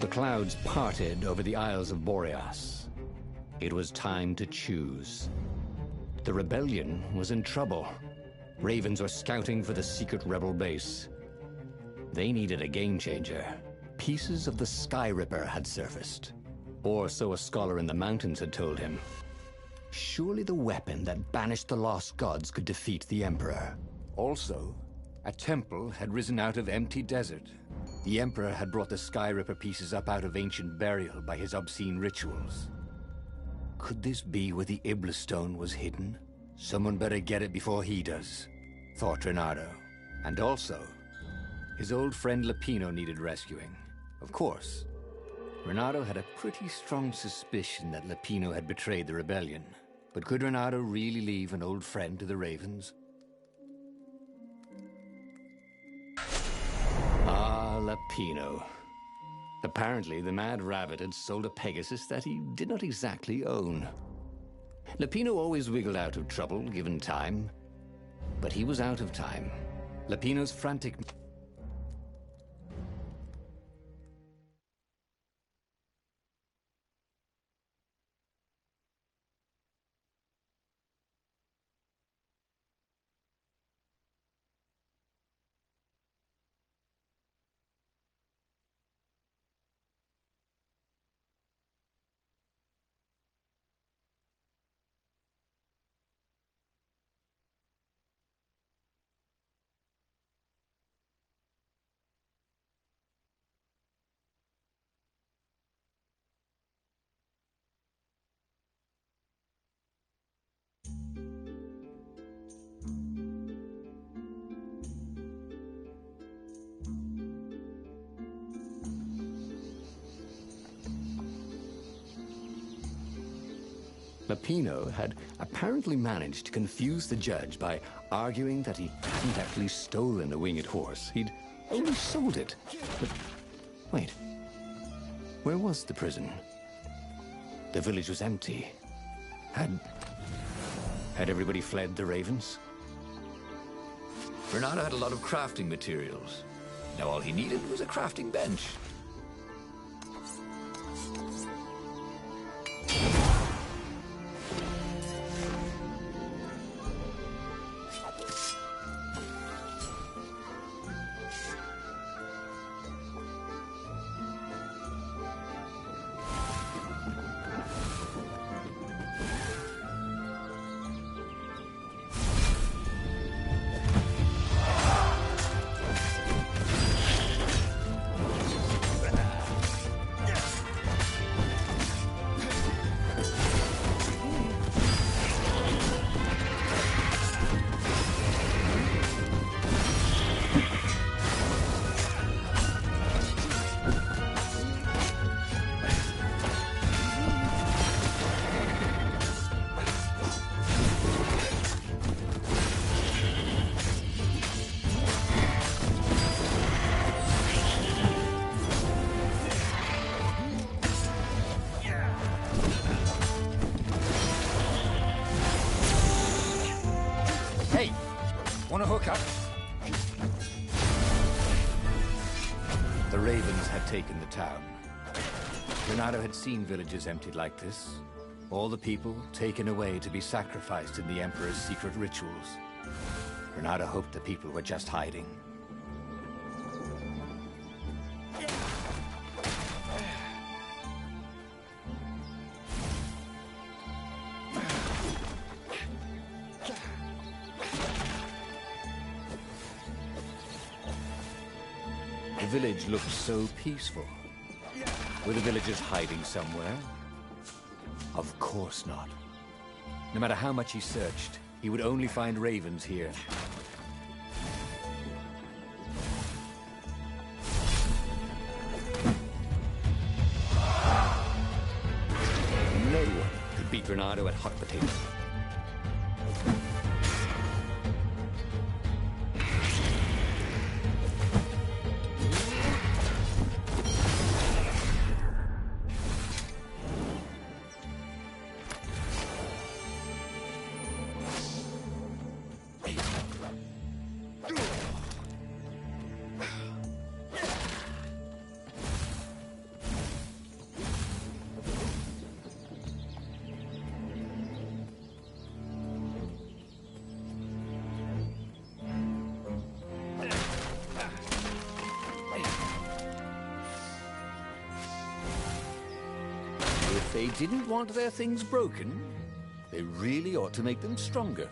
The clouds parted over the Isles of Boreas. It was time to choose. The rebellion was in trouble. Ravens were scouting for the secret rebel base. They needed a game changer. Pieces of the Sky Ripper had surfaced. Or so a scholar in the mountains had told him. Surely the weapon that banished the lost gods could defeat the Emperor. Also, a temple had risen out of empty desert. The Emperor had brought the Sky Ripper pieces up out of ancient burial by his obscene rituals. Could this be where the Iblis Stone was hidden? Someone better get it before he does, thought Renato. And also, his old friend Lapino needed rescuing. Of course, Renato had a pretty strong suspicion that Lapino had betrayed the rebellion. But could Renato really leave an old friend to the Ravens? Ah, Lapino. Apparently, the Mad Rabbit had sold a Pegasus that he did not exactly own. Lapino always wiggled out of trouble, given time. But he was out of time. Lapino's frantic... Lapino had apparently managed to confuse the judge by arguing that he hadn't actually stolen the winged horse. He'd only sold it. But wait, where was the prison? The village was empty. Had everybody fled the Ravens? Renato had a lot of crafting materials. Now all he needed was a crafting bench. Want to hook up? The Ravens had taken the town. Renato had seen villages emptied like this. All the people taken away to be sacrificed in the Emperor's secret rituals. Renato hoped the people were just hiding. The village looked so peaceful. Were the villagers hiding somewhere? Of course not. No matter how much he searched, he would only find ravens here. No one could beat Renato at hot potato. they didn't want their things broken, they really ought to make them stronger.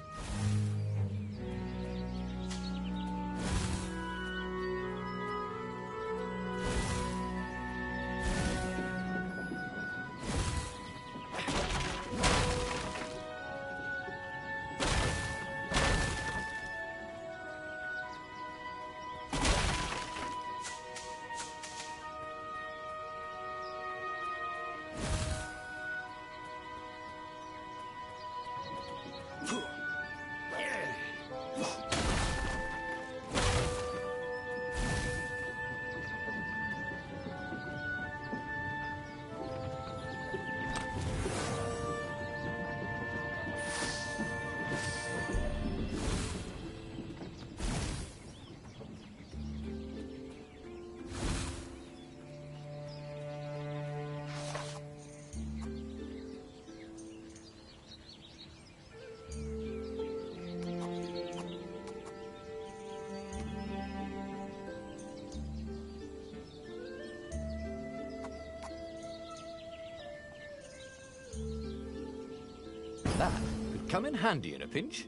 That could come in handy in a pinch.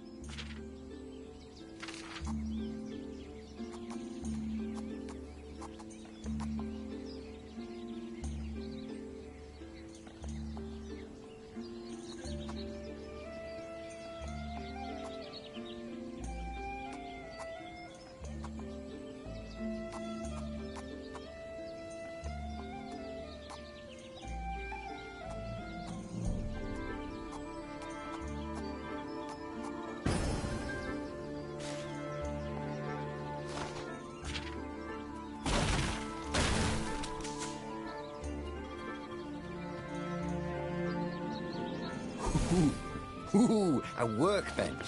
Ooh, a workbench.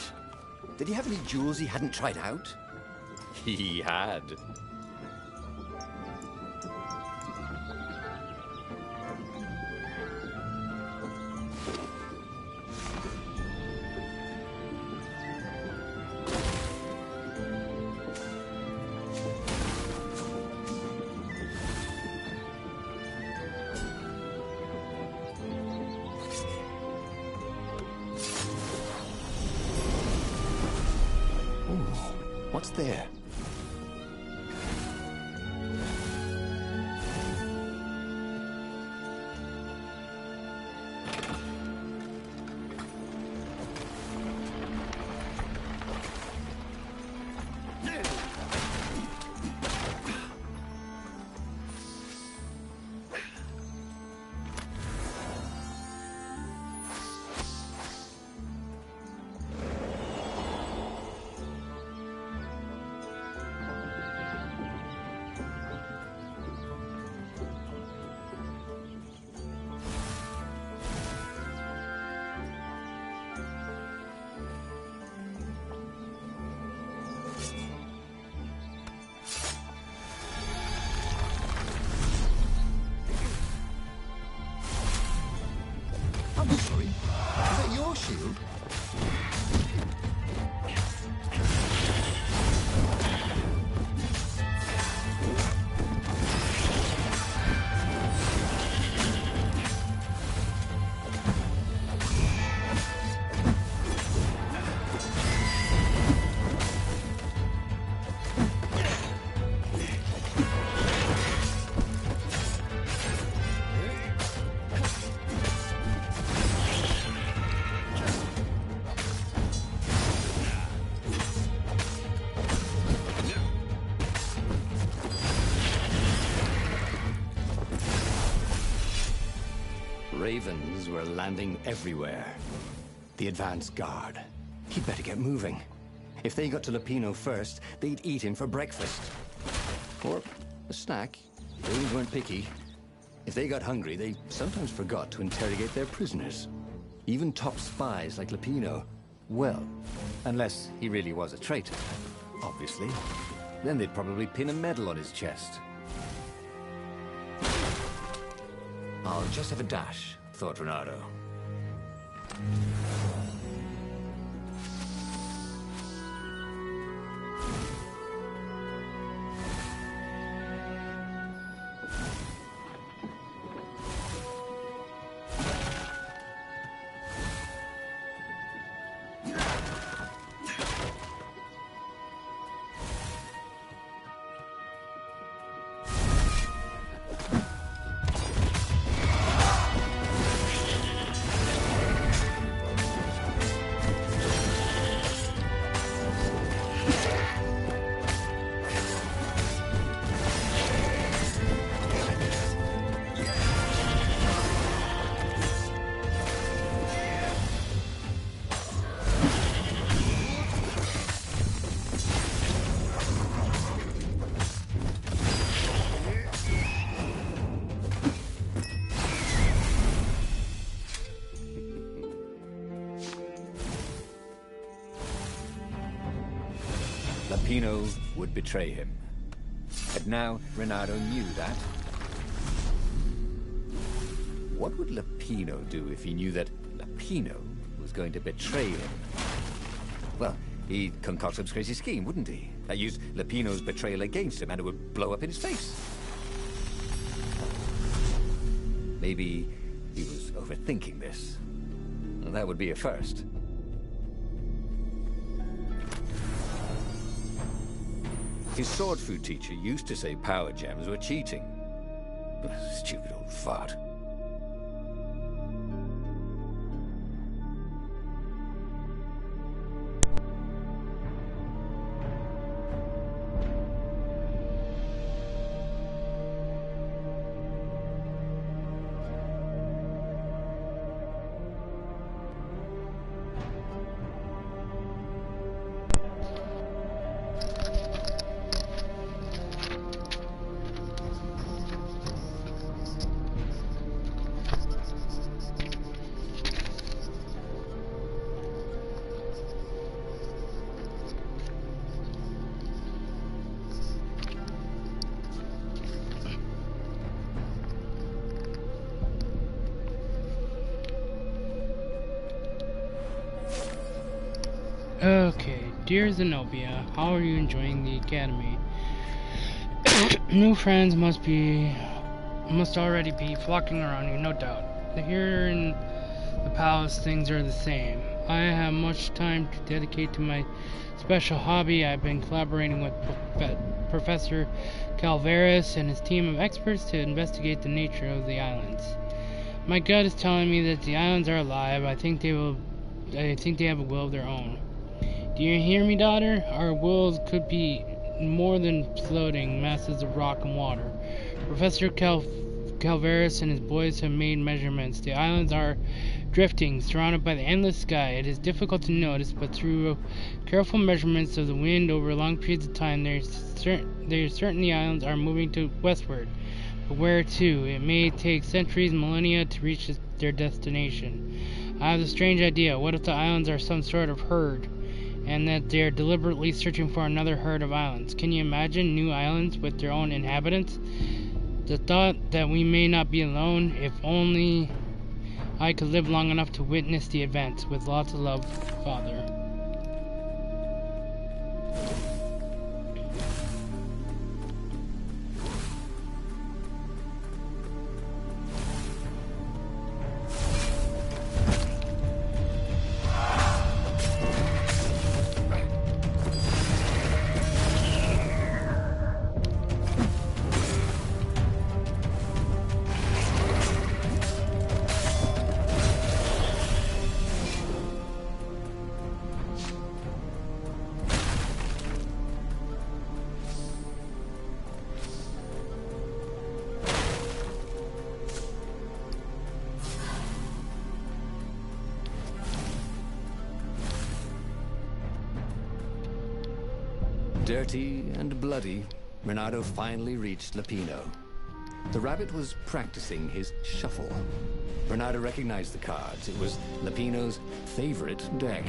Did he have any jewels he hadn't tried out? He had. What's there? I'm sorry. Is that your shield? Ravens were landing everywhere. The advance guard. He'd better get moving. If they got to Lupino first, they'd eat him for breakfast. Or a snack. Ravens weren't picky. If they got hungry, they sometimes forgot to interrogate their prisoners. Even top spies like Lupino. Well, unless he really was a traitor, obviously. Then they'd probably pin a medal on his chest. I'll just have a dash, thought Renato. Lupino would betray him. And now Renato knew that. What would Lupino do if he knew that Lupino was going to betray him? Well, he'd concoct some crazy scheme, wouldn't he? That used Lupino's betrayal against him, and it would blow up in his face. Maybe he was overthinking this. Well, that would be a first. His sword food teacher used to say power gems were cheating. Stupid old fart. Okay, dear Zenobia, how are you enjoying the academy? New friends must already be flocking around you, no doubt. Here in the palace, things are the same. I have much time to dedicate to my special hobby. I've been collaborating with Professor Calveras and his team of experts to investigate the nature of the islands. My gut is telling me that the islands are alive. I think they have a will of their own. Do you hear me, daughter? Our wills could be more than floating masses of rock and water. Professor Calveras and his boys have made measurements. The islands are drifting, surrounded by the endless sky. It is difficult to notice, but through careful measurements of the wind over long periods of time, they are certain the islands are moving to westward. But where to? It may take centuries, millennia to reach their destination. I have a strange idea. What if the islands are some sort of herd, and that they're deliberately searching for another herd of islands? Can you imagine new islands with their own inhabitants? The thought that we may not be alone, if only I could live long enough to witness the events. With lots of love, Father. Dirty and bloody, Renato finally reached Lupino. The rabbit was practicing his shuffle. Renato recognized the cards. It was Lupino's favorite deck.